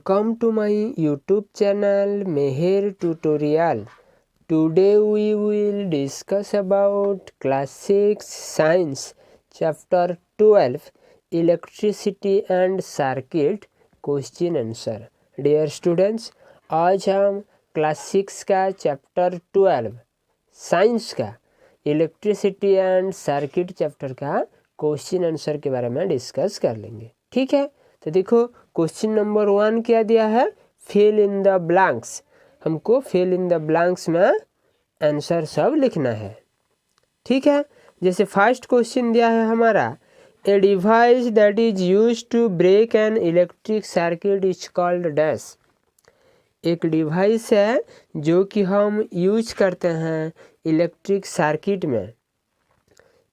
Welcome to my YouTube channel Meher Tutorial. Today we will discuss about Class 6 Science Chapter 12 Electricity and Circuit Question Answer. Dear students, आज हम class 6 का chapter 12 science का electricity and circuit chapter का question answer के बारे में discuss कर लेंगे। ठीक है, तो देखो क्वेश्चन नंबर 1 क्या दिया है, फिल इन द ब्लैंक्स। हमको फिल इन द ब्लैंक्स में आंसर सब लिखना है। ठीक है, जैसे फर्स्ट क्वेश्चन दिया है हमारा, a device that is used to break an electric circuit is called dash. एक डिवाइस है जो कि हम यूज करते हैं इलेक्ट्रिक सर्किट में,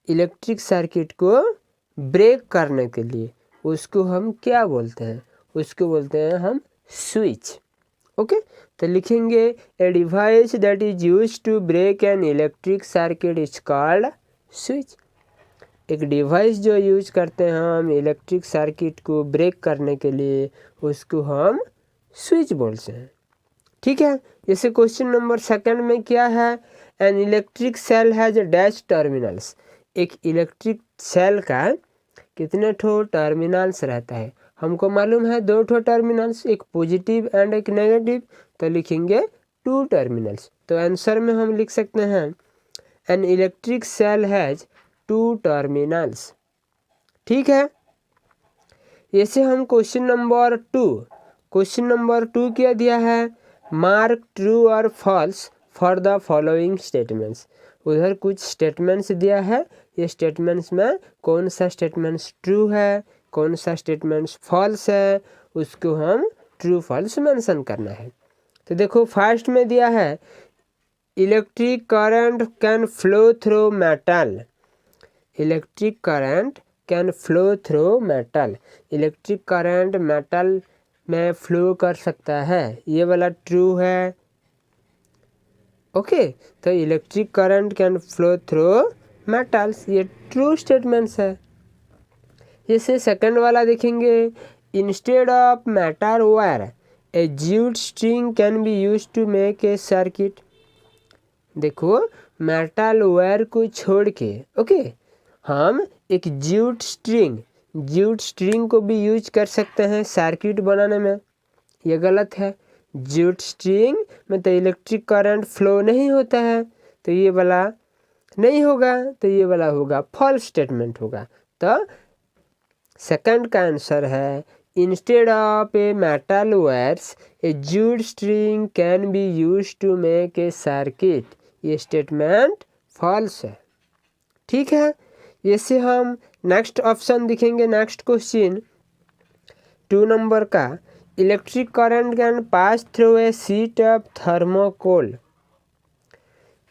इलेक्ट्रिक सर्किट को ब्रेक करने के लिए, उसको हम क्या बोलते हैं, उसको बोलते हैं हम स्विच। ओके, तो लिखेंगे a device that is use to break an electric circuit is called switch. एक डिवाइस जो यूज करते हैं हम इलेक्ट्रिक सर्किट को ब्रेक करने के लिए, उसको हम स्विच बोलते हैं। ठीक है, जैसे क्वेश्चन नंबर 2 में क्या है, an electric cell has dash terminals. एक इलेक्ट्रिक सेल का कितने ठो टर्मिनल्स रहता है, हमको मालूम है 2 ठो टर्मिनल्स, एक पॉजिटिव एंड एक नेगेटिव, तो लिखेंगे 2 टर्मिनल्स। तो आंसर में हम लिख सकते हैं an electric cell has 2 terminals. ठीक है, ऐसे हम क्वेश्चन नंबर 2 क्या दिया है, मार्क ट्रू और false for the following statements. उधर कुछ स्टेटमेंट्स दिया है, ये स्टेटमेंट्स में कौन सा स्टेटमेंट्स ट्रू है, कौन सा स्टेटमेंट्स फॉल्स है, उसको हम ट्रू फॉल्स मेंशन करना है। तो देखो फर्स्ट में दिया है, electric current can flow through metal. Electric current can flow through metal. Electric current metal में फ्लो कर सकता है, ये वाला ट्रू है। ओके, तो electric current can flow through metals, ये ट्रू स्टेटमेंट्स है। जैसे सेकंड वाला देखेंगे, instead of metal wire a jute string can be use to make a circuit. देखो मेटल वायर को छोड़ के ओके हम एक ज्यूट स्ट्रिंग को भी यूज कर सकते हैं सर्किट बनाने में, ये गलत है। ज्यूट स्ट्रिंग में तो इलेक्ट्रिक करंट फ्लो नहीं होता है, तो ये वाला नहीं होगा, तो ये वाला होगा फॉल्स स्टेटमेंट होगा। तो सेकंड का आंसर है, instead of a metal wires a jute string can be use to make a circuit, ये स्टेटमेंट फॉल्स है। ठीक है, जैसे हम नेक्स्ट ऑप्शन दिखेंगे, नेक्स्ट क्वेश्चन 2 नंबर का, electric current can pass through a sheet of thermocol.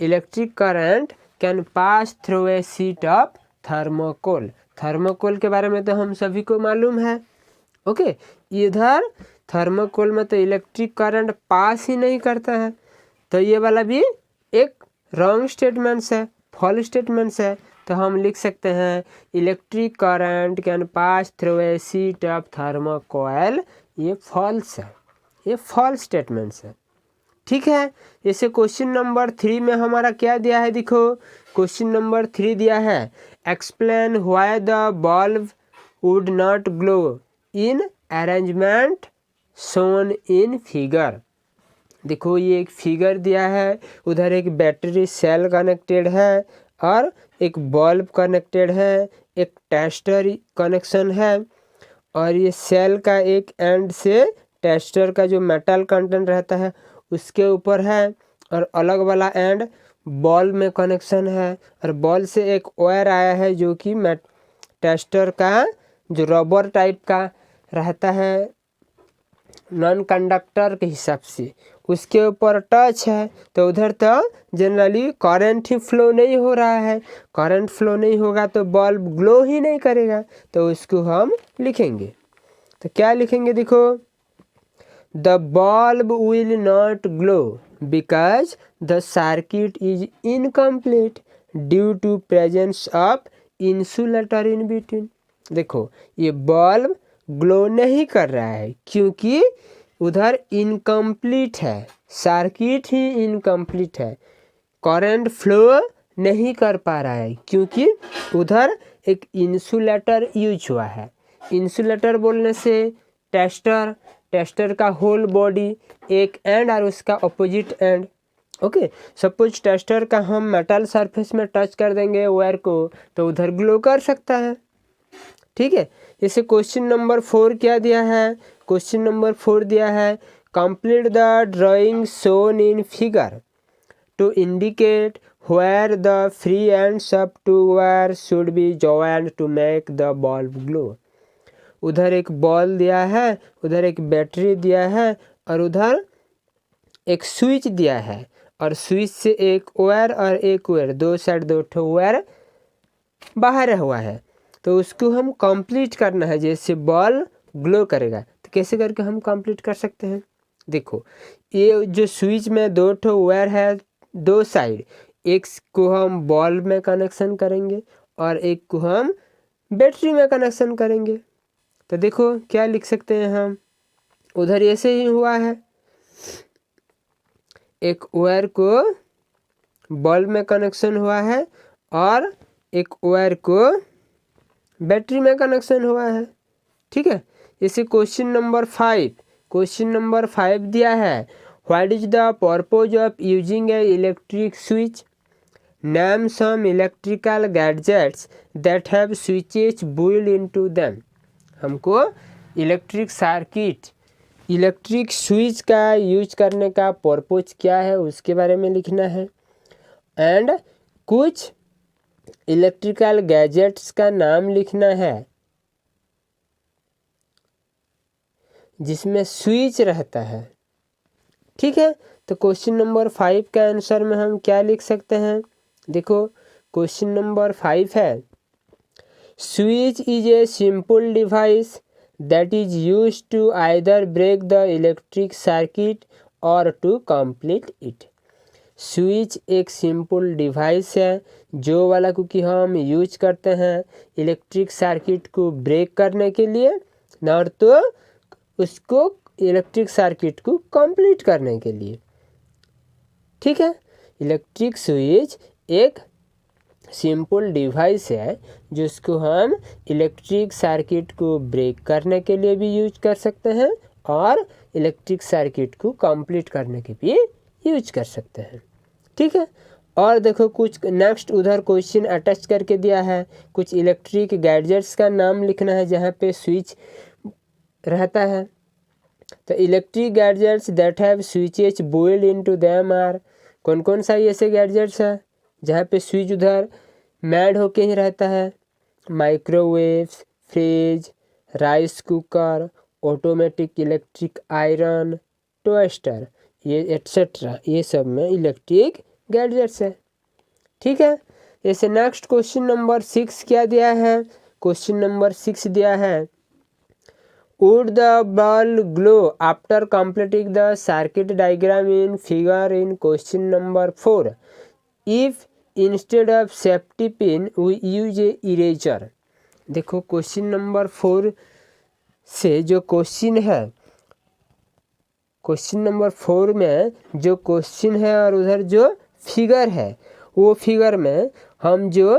Electric current can pass through a sheet of thermocol. Thermocol के बारे में तो हम सभी को मालूम है। ओके, इधर थर्मोकोल में तो इलेक्ट्रिक करंट पास ही नहीं करता है, तो ये वाला भी एक रॉन्ग स्टेटमेंट्स है, फॉल्स स्टेटमेंट्स है। तो हम लिख सकते हैं electric current can pass through a sheet of thermocol, ये फॉल्स है, ये फॉल्स स्टेटमेंट्स है। ठीक है, जैसे क्वेश्चन नंबर 3 में हमारा क्या दिया है, देखो क्वेश्चन नंबर 3 दिया है, explain why the bulb would not glow in arrangement shown in figure. देखो ये एक फिगर दिया है, उधर एक बैटरी सेल कनेक्टेड है और एक बल्ब कनेक्टेड है, एक टेस्टर कनेक्शन है, और ये सेल का एक एंड से टेस्टर का जो मेटल कंटेंट रहता है उसके ऊपर है, और अलग वाला एंड बॉल में कनेक्शन है, और बॉल से एक वायर आया है जो कि टेस्टर का जो रबर टाइप का रहता है नॉन कंडक्टर के हिसाब से, उसके ऊपर टच है। तो उधर तो जनरली करंट ही फ्लो नहीं हो रहा है, करंट फ्लो नहीं होगा तो बल्ब ग्लो ही नहीं करेगा, तो उसको हम लिखेंगे। तो क्या लिखेंगे, देखो the bulb will not glow because the circuit is incomplete due to presence of insulator in between. देखो ये बल्ब ग्लो नहीं कर रहा है क्योंकि उधर इनकम्प्लीट है, सर्किट ही इनकम्प्लीट है, करंट फ्लो नहीं कर पा रहा है क्योंकि उधर एक इंसुलेटर यूज हुआ है। इंसुलेटर बोलने से टेस्टर, टेस्टर का होल बॉडी, एक एंड और उसका opposite and. Okay, suppose tester का हम मेटल सरफेस में टच कर देंगे वायर को तो उधर ग्लो कर सकता है। ठीक है, इसे क्वेश्चन नंबर 4 क्या दिया है? क्वेश्चन नंबर 4 दिया है complete the drawing shown in figure to indicate where the free ends of two wires should be joined to make the bulb glow। उधर एक बॉल दिया है, उधर एक बैटरी दिया है और उधर एक स्विच दिया है और स्विच से एक वायर और एक वायर, दो साइड दो ठो वायर बाहर हुआ है, तो उसको हम कंप्लीट करना है जैसे बॉल ग्लो करेगा। तो कैसे करके हम कंप्लीट कर सकते हैं? देखो, ये जो स्विच में दो ठो वायर है दो साइड, एक को हम बॉल में कनेक्शन करेंगे और एक को हम बैटरी में कनेक्शन करेंगे। तो देखो क्या लिख सकते हैं हम, उधर ऐसे ही हुआ है, एक वायर को बॉल में कनेक्शन हुआ है और एक वायर को बैटरी में कनेक्शन हुआ है। ठीक है, इसे क्वेश्चन नंबर 5 दिया है what is the purpose of using a electric switch, name some electrical gadgets that have switches build into them. हमको इलेक्ट्रिक सर्किट, इलेक्ट्रिक स्विच का यूज करने का पर्पज क्या है उसके बारे में लिखना है एंड कुछ इलेक्ट्रिकल गैजेट्स का नाम लिखना है जिसमें स्विच रहता है। ठीक है, तो क्वेश्चन नंबर 5 का आंसर में हम क्या लिख सकते हैं? देखो क्वेश्चन नंबर 5 है switch is a simple device that is used to either break the electric circuit और टू कंप्लीट इट। स्विच एक सिंपल डिवाइस है जो वाला क्योंकि हम यूज करते हैं इलेक्ट्रिक सर्किट को ब्रेक करने के लिए और तो उसको इलेक्ट्रिक सर्किट को कंप्लीट करने के लिए। ठीक है, इलेक्ट्रिक स्विच एक सिंपल डिवाइस है जिसको हम इलेक्ट्रिक सर्किट को ब्रेक करने के लिए भी यूज कर सकते हैं और इलेक्ट्रिक सर्किट को कंप्लीट करने के भी यूज कर सकते हैं। ठीक है, और देखो कुछ नेक्स्ट उधर क्वेश्चन अटैच करके दिया है, कुछ इलेक्ट्रिक गैजेट्स का नाम लिखना है जहाँ पे स्विच रहता है। तो electric gadgets that have switches build into them are, कौन कौन सा ऐसे गैजेट्स है जहाँ पे स्विच उधर मैड होके ही रहता है? Microwave, fridge, rice cooker, automatic electric iron, toaster, ये एट्सेट्रा, ये सब में इलेक्ट्रिक गैजेट्स है। ठीक है, जैसे नेक्स्ट क्वेश्चन नंबर 6 क्या दिया है? क्वेश्चन नंबर 6 दिया है would the bulb glow after completing the circuit diagram in figure in question number 4 if instead of safety pin we use a eraser। देखो क्वेश्चन नंबर 4 से जो क्वेश्चन है, question number 4 में जो क्वेश्चन है और उधर जो फिगर है वो फिगर में हम जो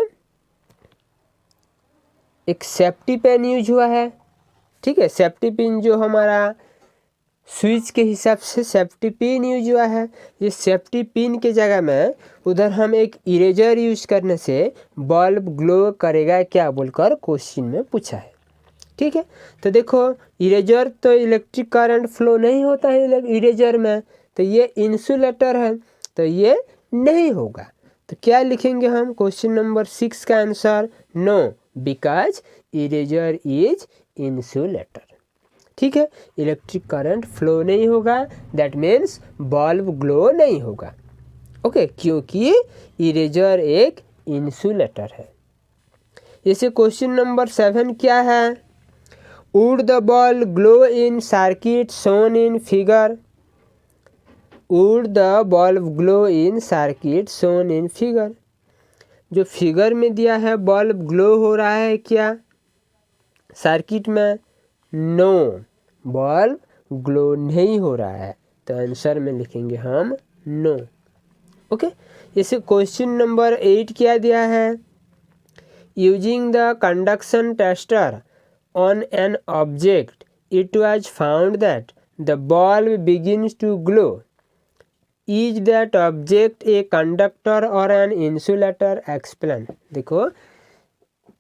एक सेफ्टी पेन यूज हुआ है। ठीक है, सेफ्टी पिन जो हमारा स्विच के हिसाब से सेफ्टी पिन यूज हुआ है, ये सेफ्टी पिन के जगह में उधर हम एक इरेजर यूज करने से बल्ब ग्लो करेगा क्या बोलकर क्वेश्चन में पूछा है। ठीक है, तो देखो इरेजर तो इलेक्ट्रिक करंट फ्लो नहीं होता है इरेजर में, तो ये इंसुलेटर है तो ये नहीं होगा। तो क्या लिखेंगे हम क्वेश्चन नंबर 6 का answer? No, because eraser is insulator. ठीक है, इलेक्ट्रिक करंट फ्लो नहीं होगा, दैट मीन्स बल्ब ग्लो नहीं होगा। ओके, क्योंकि इरेजर एक इंसुलेटर है। जैसे क्वेश्चन नंबर 7 क्या है? Would the bulb glow in circuit shown in figure, would the bulb glow in circuit shown in figure. जो फिगर में दिया है बल्ब ग्लो हो रहा है क्या सर्किट में? नो, बल्ब ग्लो नहीं हो रहा है, तो आंसर में लिखेंगे हम नो। ओके, इसे क्वेश्चन नंबर 8 क्या दिया है, using the conduction tester on an object it was found that the bulb begins to glow, is that object a conductor और एन इंसुलेटर, एक्सप्लेन। देखो,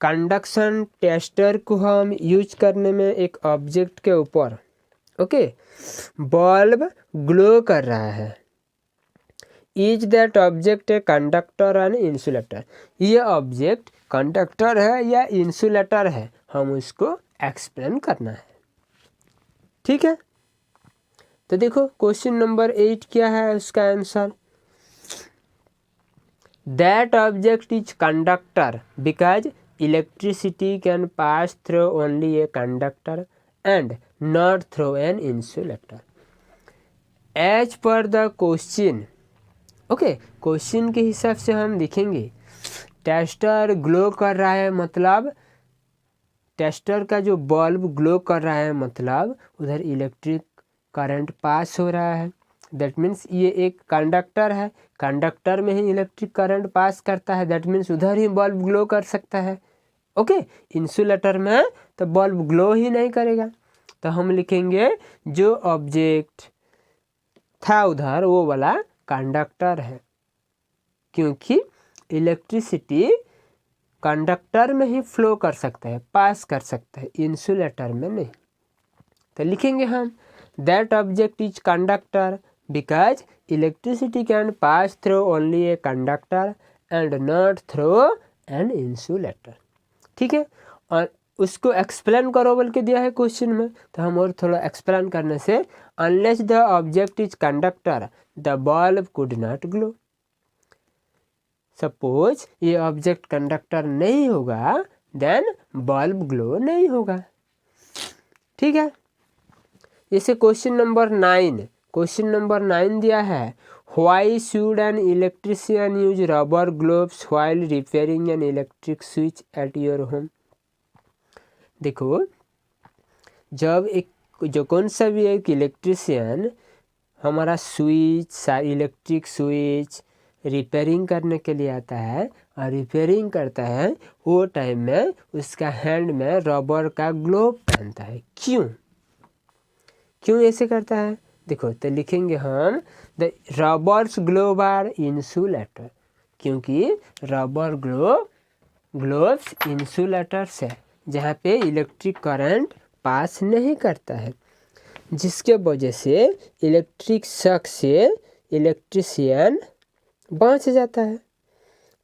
कंडक्शन टेस्टर को हम यूज करने में एक ऑब्जेक्ट के ऊपर, ओके, बल्ब ग्लो कर रहा है, is that object a conductor and insulator, ये ऑब्जेक्ट कंडक्टर है या इंसुलेटर है, हम उसको एक्सप्लेन करना है। ठीक है, तो देखो क्वेश्चन नंबर 8 क्या है, उसका answer, that object is conductor because electricity can pass through only a conductor and not through an insulator, as per the question. Okay, question के हिसाब से हम लिखेंगे, टेस्टर ग्लो कर रहा है, मतलब टेस्टर का जो बल्ब ग्लो कर रहा है, मतलब उधर इलेक्ट्रिक करंट पास हो रहा है, दैट मीन्स ये एक कंडक्टर है, कंडक्टर में ही इलेक्ट्रिक करंट पास करता है, दैट मीन्स उधर ही बल्ब ग्लो कर सकता है। ओके, इंसुलेटर में तो बल्ब ग्लो ही नहीं करेगा, तो हम लिखेंगे जो ऑब्जेक्ट था उधर वो वाला कंडक्टर है, क्योंकि इलेक्ट्रिसिटी कंडक्टर में ही फ्लो कर सकता है, पास कर सकता है, इंसुलेटर में नहीं। तो लिखेंगे हम, that object is conductor because electricity can pass through only a conductor and not through an insulator. ठीक है, और उसको एक्सप्लेन करो बोल के दिया है क्वेश्चन में, तो हम और थोड़ा एक्सप्लेन करने से, unless the object is conductor the bulb could not glow, suppose ये ऑब्जेक्ट कंडक्टर नहीं होगा देन बल्ब ग्लो नहीं होगा। ठीक है, जैसे क्वेश्चन नंबर 9 दिया है, why should an electrician use rubber gloves while repairing an electric switch at your home. देखो, जब जो कौन सा भी एक इलेक्ट्रिशियन हमारा स्विच, इलेक्ट्रिक स्विच रिपेयरिंग करने के लिए आता है और रिपेयरिंग करता है, वो टाइम में उसका हैंड में रबर का ग्लोव पहनता है। क्यों ऐसे करता है, देखो तो लिखेंगे हम, the rubbers glove are insulator, क्योंकि रबर ग्लोव्स इंसुलेटर्स है, जहाँ पे इलेक्ट्रिक करंट पास नहीं करता है, जिसके वजह से इलेक्ट्रिक शॉक से इलेक्ट्रिशियन बच जाता है।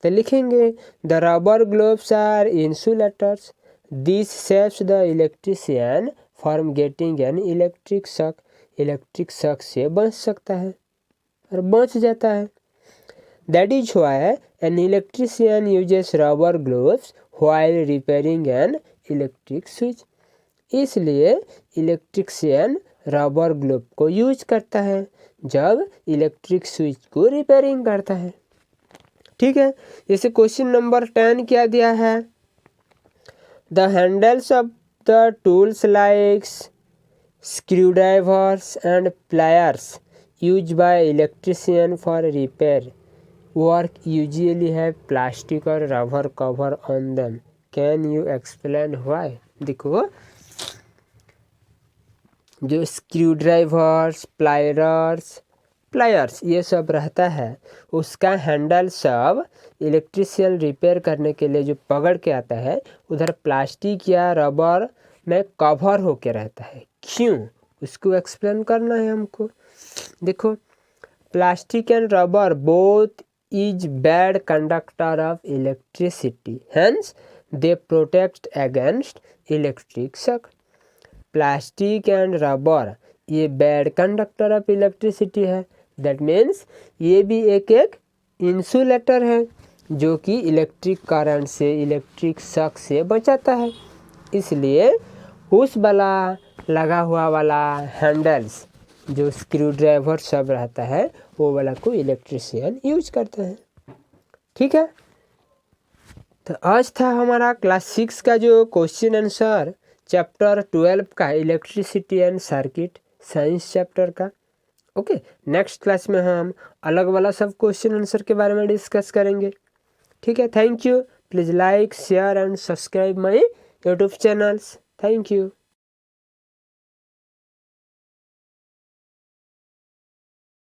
तो लिखेंगे, the rubber gloves are insulators, this saves the electrician from getting an electric shock, electric shock से बच सकता है और बच जाता है। That is why an electrician uses rubber gloves while repairing an electric switch, इसलिए इलेक्ट्रिशियन रबर ग्लोव को यूज करता है जब इलेक्ट्रिक स्विच को रिपेयरिंग करता है। ठीक है, जैसे क्वेश्चन नंबर 10 क्या दिया है, the handles of the tools likes screwdrivers and pliers used by electrician for repair work usually have plastic or rubber cover on them, can you explain why। देखो, जो स्क्रू ड्राइवर्स, प्लायर्स ये सब रहता है, उसका हैंडल सब electrician repair करने के लिए जो पकड़ के आता है, उधर प्लास्टिक या रबर में कवर होके रहता है। क्यों, उसको एक्सप्लेन करना है हमको। देखो, plastic and rubber both is bad conductor of electricity, hence they protect against electric shock. Plastic and rubber ये बैड कंडक्टर ऑफ इलेक्ट्रिसिटी है, दैट मीन्स ये भी एक इंसुलेटर है जो कि इलेक्ट्रिक करंट से, इलेक्ट्रिक शॉक से बचाता है, इसलिए उस वाला लगा हुआ वाला हैंडल्स जो स्क्रू ड्राइवर सब रहता है, वो वाला को इलेक्ट्रिशियन यूज करता है। ठीक है, तो आज था हमारा क्लास 6 का जो क्वेश्चन आंसर चैप्टर 12 का electricity and circuit science chapter का। ओके, नेक्स्ट क्लास में हम अलग वाला सब क्वेश्चन आंसर के बारे में डिस्कस करेंगे। ठीक है, thank you. Please like share and subscribe my YouTube channels. Thank you.